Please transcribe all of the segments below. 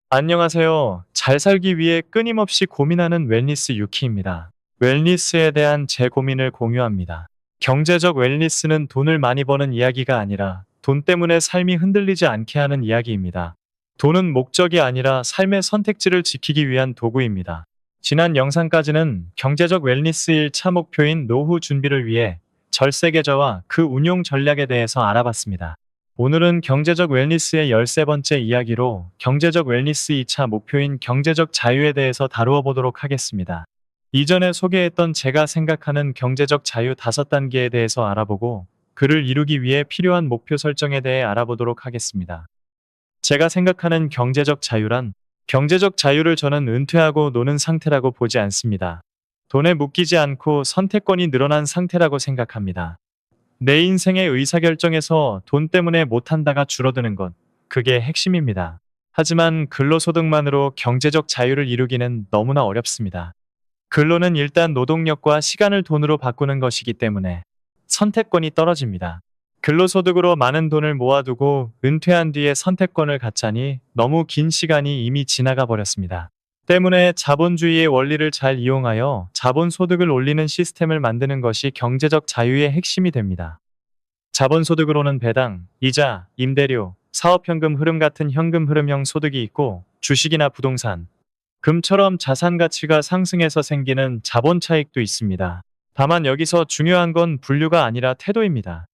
안녕하세요. 잘 살기 위해 끊임없이 고민하는 웰니스 유키입니다. 웰니스에 대한 제 고민을 공유합니다. 경제적 웰니스는 돈을 많이 버는 이야기가 아니라 돈 때문에 삶이 흔들리지 않게 하는 이야기입니다. 돈은 목적이 아니라 삶의 선택지를 지키기 위한 도구입니다. 지난 영상까지는 경제적 웰니스 1차 목표인 노후 준비를 위해 절세 계좌와 그 운용 전략에 대해서 알아봤습니다. 오늘은 경제적 웰니스의 13번째 이야기로 경제적 웰니스 2차 목표인 경제적 자유에 대해서 다루어 보도록 하겠습니다. 이전에 소개했던 제가 생각하는 경제적 자유 5단계에 대해서 알아보고 그를 이루기 위해 필요한 목표 설정에 대해 알아보도록 하겠습니다. 제가 생각하는 경제적 자유란 경제적 자유를 저는 은퇴하고 노는 상태라고 보지 않습니다. 돈에 묶이지 않고 선택권이 늘어난 상태라고 생각합니다. 내 인생의 의사결정에서 돈 때문에 못한다가 줄어드는 것, 그게 핵심입니다. 하지만 근로소득만으로 경제적 자유를 이루기는 너무나 어렵습니다. 근로는 일단 노동력과 시간을 돈으로 바꾸는 것이기 때문에 선택권이 떨어집니다. 근로소득으로 많은 돈을 모아두고 은퇴한 뒤에 선택권을 갖자니 너무 긴 시간이 이미 지나가 버렸습니다. 때문에 자본주의의 원리를 잘 이용하여 자본소득을 올리는 시스템을 만드는 것이 경제적 자유의 핵심이 됩니다. 자본소득으로는 배당, 이자, 임대료, 사업현금 흐름 같은 현금 흐름형 소득이 있고 주식이나 부동산, 금처럼 자산 가치가 상승해서 생기는 자본 차익도 있습니다. 다만 여기서 중요한 건 분류가 아니라 태도입니다.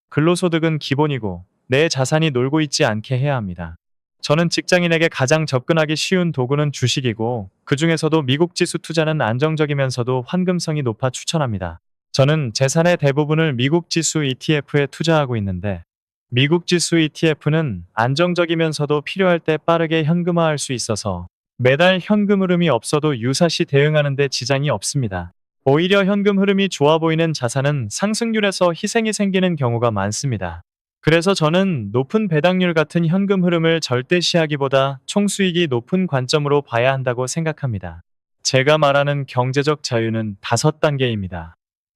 근로소득은 기본이고 내 자산이 놀고 있지 않게 해야 합니다. 저는 직장인에게 가장 접근하기 쉬운 도구는 주식이고 그 중에서도 미국 지수 투자는 안정적이면서도 환금성이 높아 추천합니다. 저는 재산의 대부분을 미국 지수 ETF에 투자하고 있는데 미국 지수 ETF는 안정적이면서도 필요할 때 빠르게 현금화할 수 있어서 매달 현금 흐름이 없어도 유사시 대응하는 데 지장이 없습니다. 오히려 현금 흐름이 좋아 보이는 자산은 상승률에서 희생이 생기는 경우가 많습니다. 그래서 저는 높은 배당률 같은 현금 흐름을 절대시하기보다 총수익이 높은 관점으로 봐야 한다고 생각합니다. 제가 말하는 경제적 자유는 5단계입니다.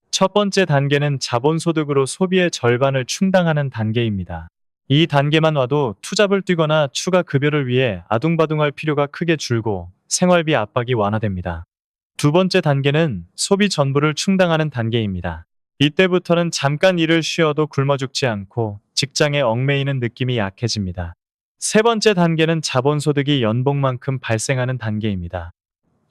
첫 번째 단계는 자본소득으로 소비의 절반을 충당하는 단계입니다. 이 단계만 와도 투잡을 뛰거나 추가 급여를 위해 아둥바둥할 필요가 크게 줄고 생활비 압박이 완화됩니다. 두 번째 단계는 소비 전부를 충당하는 단계입니다. 이때부터는 잠깐 일을 쉬어도 굶어 죽지 않고 직장에 얽매이는 느낌이 약해집니다. 세 번째 단계는 자본소득이 연봉만큼 발생하는 단계입니다.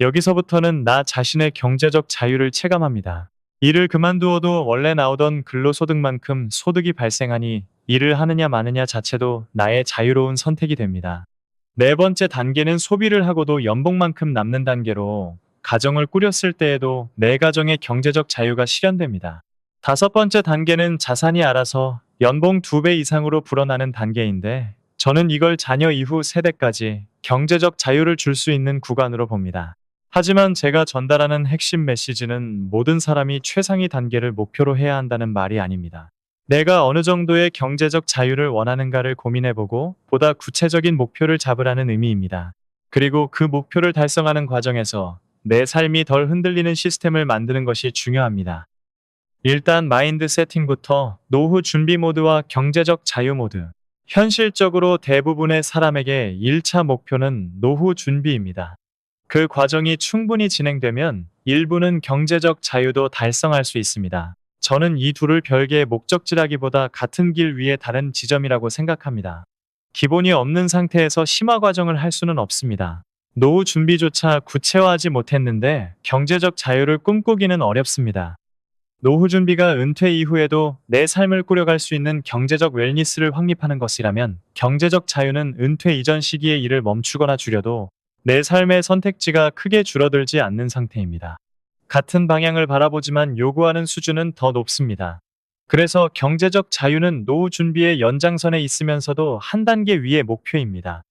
여기서부터는 나 자신의 경제적 자유를 체감합니다. 일을 그만두어도 원래 나오던 근로소득만큼 소득이 발생하니 일을 하느냐 마느냐 자체도 나의 자유로운 선택이 됩니다. 네 번째 단계는 소비를 하고도 연봉만큼 남는 단계로 가정을 꾸렸을 때에도 내 가정의 경제적 자유가 실현됩니다. 다섯 번째 단계는 자산이 알아서 연봉 2배 이상으로 불어나는 단계인데 저는 이걸 자녀 이후 세대까지 경제적 자유를 줄 수 있는 구간으로 봅니다. 하지만 제가 전달하는 핵심 메시지는 모든 사람이 최상위 단계를 목표로 해야 한다는 말이 아닙니다. 내가 어느 정도의 경제적 자유를 원하는가를 고민해보고 보다 구체적인 목표를 잡으라는 의미입니다. 그리고 그 목표를 달성하는 과정에서 내 삶이 덜 흔들리는 시스템을 만드는 것이 중요합니다. 일단 마인드 세팅부터 노후 준비 모드와 경제적 자유 모드. 현실적으로 대부분의 사람에게 1차 목표는 노후 준비입니다. 그 과정이 충분히 진행되면 일부는 경제적 자유도 달성할 수 있습니다. 저는 이 둘을 별개의 목적지라기보다 같은 길 위에 다른 지점이라고 생각합니다. 기본이 없는 상태에서 심화 과정을 할 수는 없습니다. 노후 준비조차 구체화하지 못했는데 경제적 자유를 꿈꾸기는 어렵습니다. 노후 준비가 은퇴 이후에도 내 삶을 꾸려갈 수 있는 경제적 웰니스를 확립하는 것이라면 경제적 자유는 은퇴 이전 시기의 일을 멈추거나 줄여도 내 삶의 선택지가 크게 줄어들지 않는 상태입니다. 같은 방향을 바라보지만 요구하는 수준은 더 높습니다. 그래서 경제적 자유는 노후 준비의 연장선에 있으면서도 한 단계 위의 목표입니다.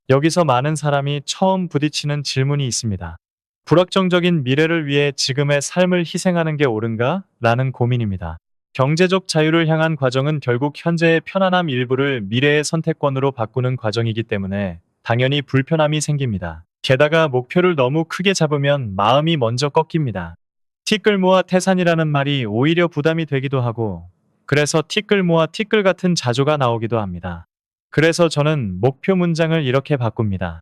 여기서 많은 사람이 처음 부딪히는 질문이 있습니다. 불확정적인 미래를 위해 지금의 삶을 희생하는 게 옳은가? 라는 고민입니다. 경제적 자유를 향한 과정은 결국 현재의 편안함 일부를 미래의 선택권으로 바꾸는 과정이기 때문에 당연히 불편함이 생깁니다. 게다가 목표를 너무 크게 잡으면 마음이 먼저 꺾입니다. 티끌 모아 태산이라는 말이 오히려 부담이 되기도 하고 그래서 티끌 모아 티끌 같은 자조가 나오기도 합니다. 그래서 저는 목표 문장을 이렇게 바꿉니다.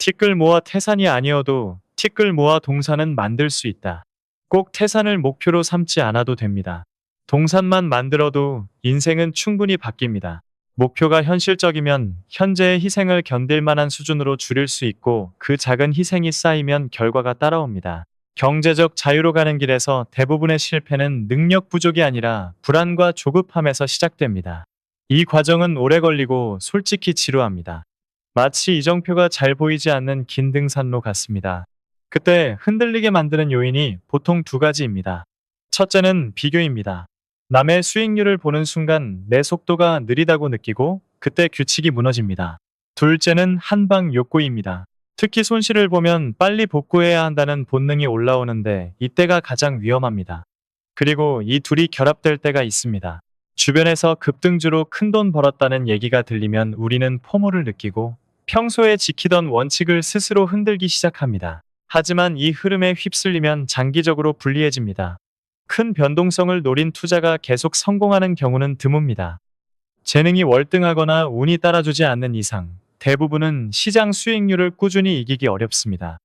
티끌 모아 태산이 아니어도 티끌 모아 동산은 만들 수 있다. 꼭 태산을 목표로 삼지 않아도 됩니다. 동산만 만들어도 인생은 충분히 바뀝니다. 목표가 현실적이면 현재의 희생을 견딜 만한 수준으로 줄일 수 있고 그 작은 희생이 쌓이면 결과가 따라옵니다. 경제적 자유로 가는 길에서 대부분의 실패는 능력 부족이 아니라 불안과 조급함에서 시작됩니다. 이 과정은 오래 걸리고 솔직히 지루합니다. 마치 이정표가 잘 보이지 않는 긴 등산로 같습니다. 그때 흔들리게 만드는 요인이 보통 두 가지입니다. 첫째는 비교입니다. 남의 수익률을 보는 순간 내 속도가 느리다고 느끼고 그때 규칙이 무너집니다. 둘째는 한방 욕구입니다. 특히 손실을 보면 빨리 복구해야 한다는 본능이 올라오는데 이때가 가장 위험합니다. 그리고 이 둘이 결합될 때가 있습니다. 주변에서 급등주로 큰돈 벌었다는 얘기가 들리면 우리는 포모를 느끼고 평소에 지키던 원칙을 스스로 흔들기 시작합니다. 하지만 이 흐름에 휩쓸리면 장기적으로 불리해집니다. 큰 변동성을 노린 투자가 계속 성공하는 경우는 드뭅니다. 재능이 월등하거나 운이 따라주지 않는 이상 대부분은 시장 수익률을 꾸준히 이기기 어렵습니다.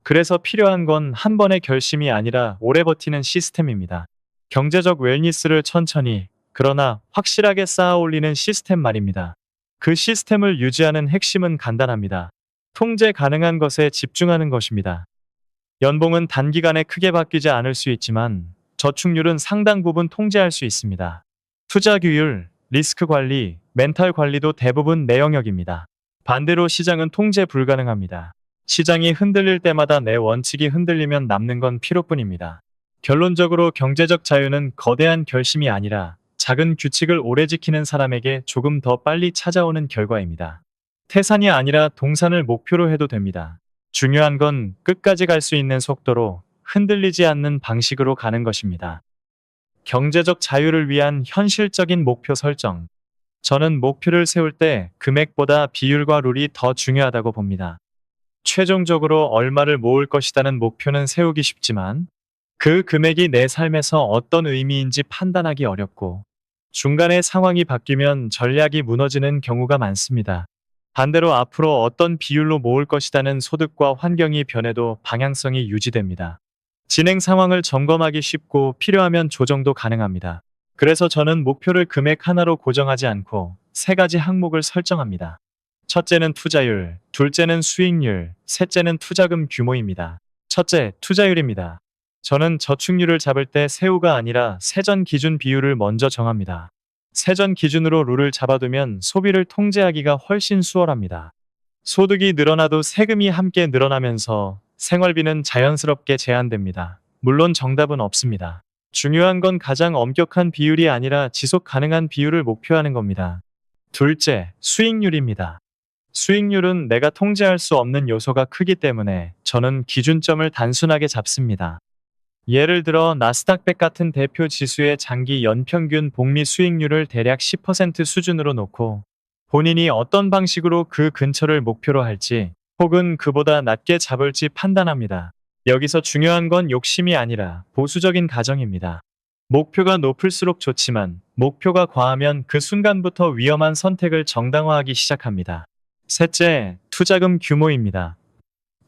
그래서 필요한 건 한 번의 결심이 아니라 오래 버티는 시스템입니다. 경제적 웰니스를 천천히 그러나 확실하게 쌓아 올리는 시스템 말입니다. 그 시스템을 유지하는 핵심은 간단합니다. 통제 가능한 것에 집중하는 것입니다. 연봉은 단기간에 크게 바뀌지 않을 수 있지만 저축률은 상당 부분 통제할 수 있습니다. 투자 규율, 리스크 관리, 멘탈 관리도 대부분 내 영역입니다. 반대로 시장은 통제 불가능합니다. 시장이 흔들릴 때마다 내 원칙이 흔들리면 남는 건 피로뿐입니다. 결론적으로 경제적 자유는 거대한 결심이 아니라 작은 규칙을 오래 지키는 사람에게 조금 더 빨리 찾아오는 결과입니다. 태산이 아니라 동산을 목표로 해도 됩니다. 중요한 건 끝까지 갈 수 있는 속도로 흔들리지 않는 방식으로 가는 것입니다. 경제적 자유를 위한 현실적인 목표 설정. 저는 목표를 세울 때 금액보다 비율과 룰이 더 중요하다고 봅니다. 최종적으로 얼마를 모을 것이라는 목표는 세우기 쉽지만 그 금액이 내 삶에서 어떤 의미인지 판단하기 어렵고 중간에 상황이 바뀌면 전략이 무너지는 경우가 많습니다. 반대로 앞으로 어떤 비율로 모을 것이라는 소득과 환경이 변해도 방향성이 유지됩니다. 진행 상황을 점검하기 쉽고 필요하면 조정도 가능합니다. 그래서 저는 목표를 금액 하나로 고정하지 않고 세 가지 항목을 설정합니다. 첫째는 투자율, 둘째는 수익률, 셋째는 투자금 규모입니다. 첫째, 투자율입니다. 저는 저축률을 잡을 때 세후가 아니라 세전 기준 비율을 먼저 정합니다. 세전 기준으로 룰을 잡아두면 소비를 통제하기가 훨씬 수월합니다. 소득이 늘어나도 세금이 함께 늘어나면서 생활비는 자연스럽게 제한됩니다. 물론 정답은 없습니다. 중요한 건 가장 엄격한 비율이 아니라 지속 가능한 비율을 목표하는 겁니다. 둘째, 수익률입니다. 수익률은 내가 통제할 수 없는 요소가 크기 때문에 저는 기준점을 단순하게 잡습니다. 예를 들어 나스닥100 같은 대표 지수의 장기 연평균 복리 수익률을 대략 10% 수준으로 놓고 본인이 어떤 방식으로 그 근처를 목표로 할지 혹은 그보다 낮게 잡을지 판단합니다. 여기서 중요한 건 욕심이 아니라 보수적인 가정입니다. 목표가 높을수록 좋지만 목표가 과하면 그 순간부터 위험한 선택을 정당화하기 시작합니다. 셋째, 투자금 규모입니다.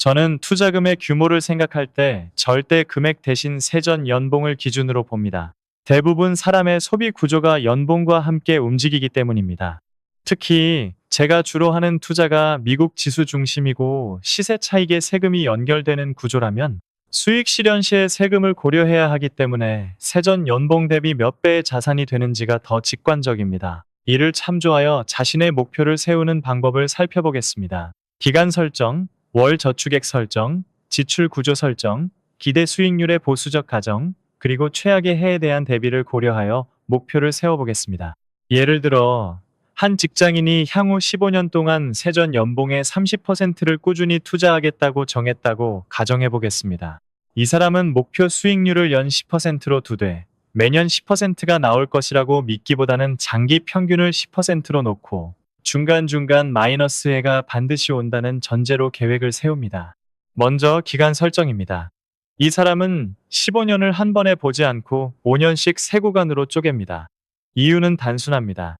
저는 투자금의 규모를 생각할 때 절대 금액 대신 세전 연봉을 기준으로 봅니다. 대부분 사람의 소비 구조가 연봉과 함께 움직이기 때문입니다. 특히 제가 주로 하는 투자가 미국 지수 중심이고 시세 차익에 세금이 연결되는 구조라면 수익 실현 시에 세금을 고려해야 하기 때문에 세전 연봉 대비 몇 배의 자산이 되는지가 더 직관적입니다. 이를 참조하여 자신의 목표를 세우는 방법을 살펴보겠습니다. 기간 설정, 월 저축액 설정, 지출 구조 설정, 기대 수익률의 보수적 가정, 그리고 최악의 해에 대한 대비를 고려하여 목표를 세워보겠습니다. 예를 들어 한 직장인이 향후 15년 동안 세전 연봉의 30%를 꾸준히 투자하겠다고 정했다고 가정해보겠습니다. 이 사람은 목표 수익률을 연 10%로 두되 매년 10%가 나올 것이라고 믿기보다는 장기 평균을 10%로 놓고 중간중간 마이너스 해가 반드시 온다는 전제로 계획을 세웁니다. 먼저 기간 설정입니다. 이 사람은 15년을 한 번에 보지 않고 5년씩 세 구간으로 쪼갭니다. 이유는 단순합니다.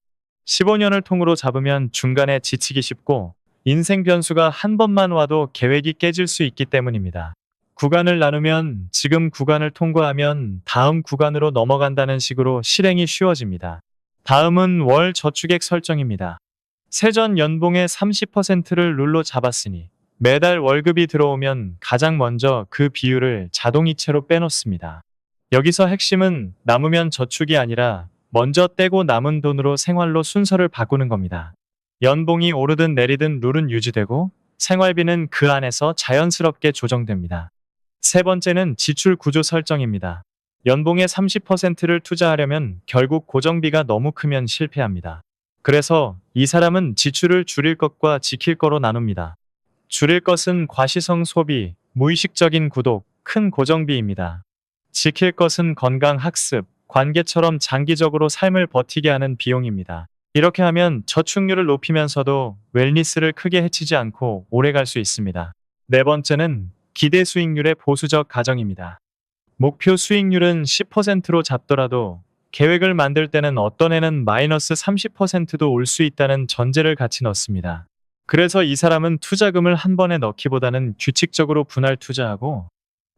15년을 통으로 잡으면 중간에 지치기 쉽고 인생 변수가 한 번만 와도 계획이 깨질 수 있기 때문입니다. 구간을 나누면 지금 구간을 통과하면 다음 구간으로 넘어간다는 식으로 실행이 쉬워집니다. 다음은 월 저축액 설정입니다. 세전 연봉의 30%를 룰로 잡았으니 매달 월급이 들어오면 가장 먼저 그 비율을 자동이체로 빼놓습니다. 여기서 핵심은 남으면 저축이 아니라 먼저 떼고 남은 돈으로 생활로 순서를 바꾸는 겁니다. 연봉이 오르든 내리든 룰은 유지되고 생활비는 그 안에서 자연스럽게 조정됩니다. 세 번째는 지출 구조 설정입니다. 연봉의 30%를 투자하려면 결국 고정비가 너무 크면 실패합니다. 그래서 이 사람은 지출을 줄일 것과 지킬 거로 나눕니다. 줄일 것은 과시성 소비, 무의식적인 구독, 큰 고정비입니다. 지킬 것은 건강, 학습, 관계처럼 장기적으로 삶을 버티게 하는 비용입니다. 이렇게 하면 저축률을 높이면서도 웰니스를 크게 해치지 않고 오래 갈 수 있습니다. 네 번째는 기대 수익률의 보수적 가정입니다. 목표 수익률은 10%로 잡더라도 계획을 만들 때는 어떤 해는 마이너스 30%도 올 수 있다는 전제를 같이 넣습니다. 그래서 이 사람은 투자금을 한 번에 넣기보다는 규칙적으로 분할 투자하고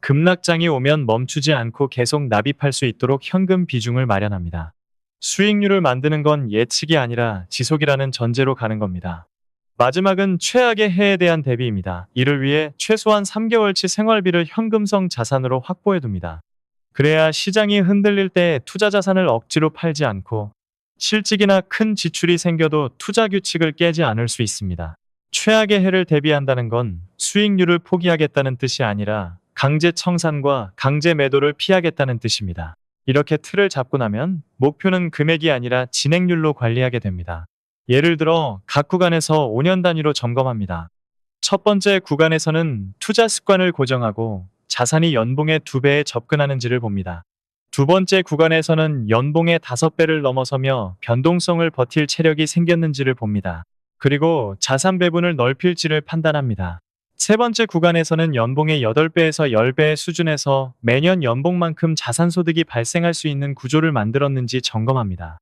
급락장이 오면 멈추지 않고 계속 납입할 수 있도록 현금 비중을 마련합니다. 수익률을 만드는 건 예측이 아니라 지속이라는 전제로 가는 겁니다. 마지막은 최악의 해에 대한 대비입니다. 이를 위해 최소한 3개월치 생활비를 현금성 자산으로 확보해둡니다. 그래야 시장이 흔들릴 때 투자 자산을 억지로 팔지 않고 실직이나 큰 지출이 생겨도 투자 규칙을 깨지 않을 수 있습니다. 최악의 해를 대비한다는 건 수익률을 포기하겠다는 뜻이 아니라 강제 청산과 강제 매도를 피하겠다는 뜻입니다. 이렇게 틀을 잡고 나면 목표는 금액이 아니라 진행률로 관리하게 됩니다. 예를 들어 각 구간에서 5년 단위로 점검합니다. 첫 번째 구간에서는 투자 습관을 고정하고 자산이 연봉의 2배에 접근하는지를 봅니다. 두 번째 구간에서는 연봉의 5배를 넘어서며 변동성을 버틸 체력이 생겼는지를 봅니다. 그리고 자산 배분을 넓힐지를 판단합니다. 세 번째 구간에서는 연봉의 8배에서 10배의 수준에서 매년 연봉만큼 자산소득이 발생할 수 있는 구조를 만들었는지 점검합니다.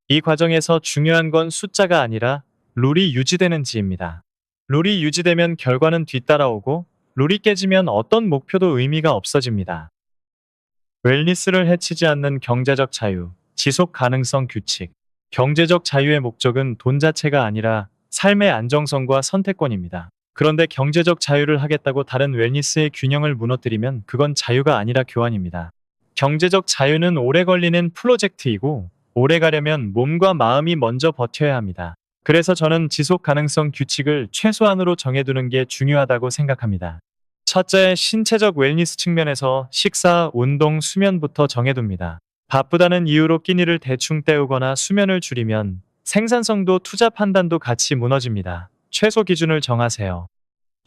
이 과정에서 중요한 건 숫자가 아니라 룰이 유지되는지입니다. 룰이 유지되면 결과는 뒤따라오고 룰이 깨지면 어떤 목표도 의미가 없어집니다. 웰니스를 해치지 않는 경제적 자유, 지속 가능성 규칙. 경제적 자유의 목적은 돈 자체가 아니라 삶의 안정성과 선택권입니다. 그런데 경제적 자유를 하겠다고 다른 웰니스의 균형을 무너뜨리면 그건 자유가 아니라 교환입니다. 경제적 자유는 오래 걸리는 프로젝트이고 오래 가려면 몸과 마음이 먼저 버텨야 합니다. 그래서 저는 지속 가능성 규칙을 최소한으로 정해두는 게 중요하다고 생각합니다. 첫째, 신체적 웰니스 측면에서 식사, 운동, 수면부터 정해둡니다. 바쁘다는 이유로 끼니를 대충 때우거나 수면을 줄이면 생산성도 투자 판단도 같이 무너집니다. 최소 기준을 정하세요.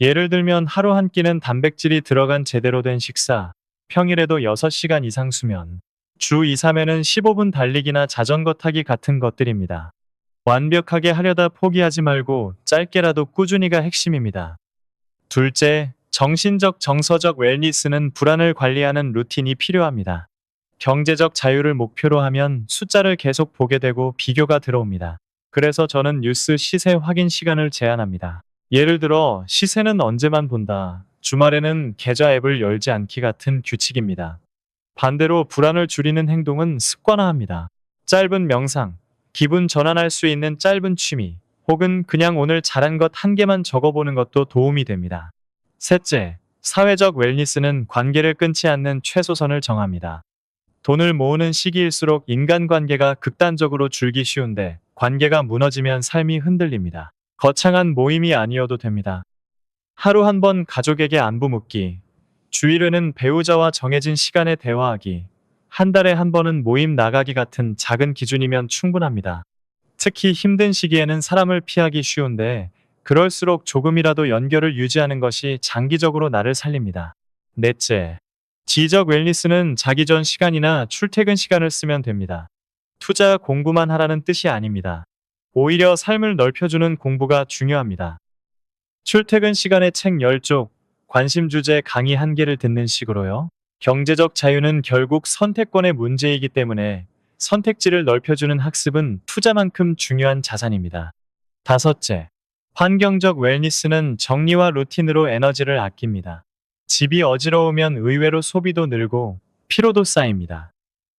예를 들면 하루 한 끼는 단백질이 들어간 제대로 된 식사, 평일에도 6시간 이상 수면, 주 2, 3회는 15분 달리기나 자전거 타기 같은 것들입니다. 완벽하게 하려다 포기하지 말고 짧게라도 꾸준히가 핵심입니다. 둘째, 정신적 정서적 웰니스는 불안을 관리하는 루틴이 필요합니다. 경제적 자유를 목표로 하면 숫자를 계속 보게 되고 비교가 들어옵니다. 그래서 저는 뉴스 시세 확인 시간을 제한합니다. 예를 들어 시세는 언제만 본다, 주말에는 계좌 앱을 열지 않기 같은 규칙입니다. 반대로 불안을 줄이는 행동은 습관화합니다. 짧은 명상, 기분 전환할 수 있는 짧은 취미, 혹은 그냥 오늘 잘한 것 한 개만 적어보는 것도 도움이 됩니다. 셋째, 사회적 웰니스는 관계를 끊지 않는 최소선을 정합니다. 돈을 모으는 시기일수록 인간관계가 극단적으로 줄기 쉬운데 관계가 무너지면 삶이 흔들립니다. 거창한 모임이 아니어도 됩니다. 하루 한 번 가족에게 안부 묻기, 주일에는 배우자와 정해진 시간에 대화하기, 한 달에 한 번은 모임 나가기 같은 작은 기준이면 충분합니다. 특히 힘든 시기에는 사람을 피하기 쉬운데 그럴수록 조금이라도 연결을 유지하는 것이 장기적으로 나를 살립니다. 넷째, 지적 웰니스는 자기 전 시간이나 출퇴근 시간을 쓰면 됩니다. 투자 공부만 하라는 뜻이 아닙니다. 오히려 삶을 넓혀주는 공부가 중요합니다. 출퇴근 시간에 책 10쪽, 관심 주제 강의 1개를 듣는 식으로요. 경제적 자유는 결국 선택권의 문제이기 때문에 선택지를 넓혀주는 학습은 투자만큼 중요한 자산입니다. 다섯째, 환경적 웰니스는 정리와 루틴으로 에너지를 아낍니다. 집이 어지러우면 의외로 소비도 늘고 피로도 쌓입니다.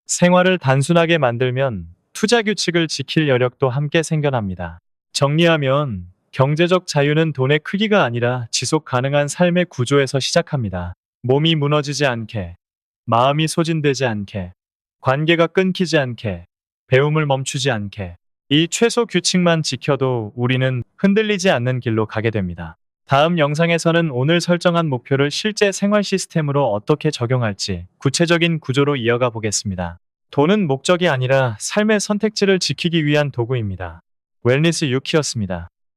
생활을 단순하게 만들면 투자 규칙을 지킬 여력도 함께 생겨납니다. 정리하면 경제적 자유는 돈의 크기가 아니라 지속 가능한 삶의 구조에서 시작합니다. 몸이 무너지지 않게, 마음이 소진되지 않게, 관계가 끊기지 않게, 배움을 멈추지 않게. 이 최소 규칙만 지켜도 우리는 흔들리지 않는 길로 가게 됩니다. 다음 영상에서는 오늘 설정한 목표를 실제 생활 시스템으로 어떻게 적용할지 구체적인 구조로 이어가 보겠습니다. 돈은 목적이 아니라 삶의 선택지를 지키기 위한 도구입니다. 웰니스 유키였습니다.